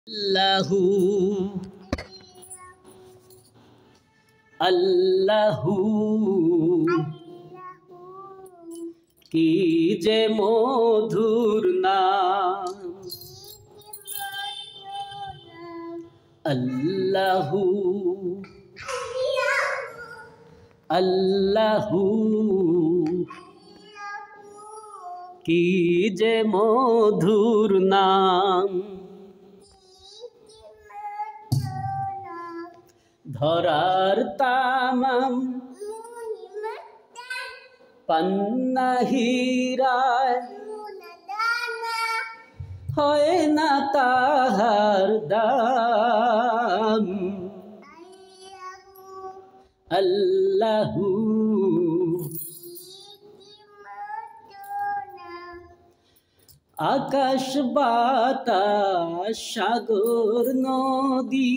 আল্লাহু আল্লাহু কি যে মধুর নাম আল্লাহু আল্লাহু কি যে মধুর নাম ধরার তামাম পান্না হীরায় হয় না তাহার দাম আল্লাহু আকাশ বাতাস সাগর নদী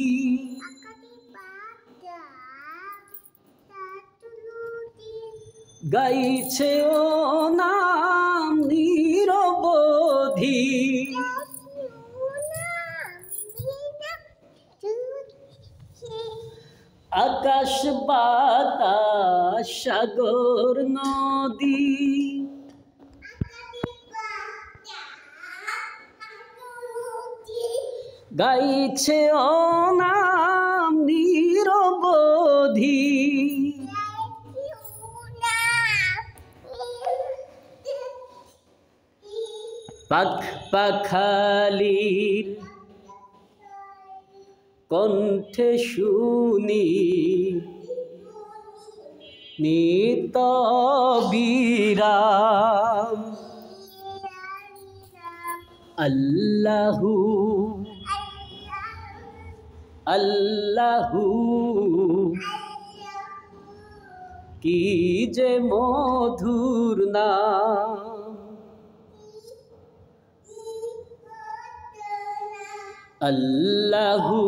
গাইছে ও নাম নিরবধি আকাশ বাতাস সাগর নদী গাইছে ও নাম নিরবধি পাখ পাখালির কণ্ঠে শুনি নিত বিরাম আল্লাহু আল্লাহু কি যে মধুর নাম আল্লাহু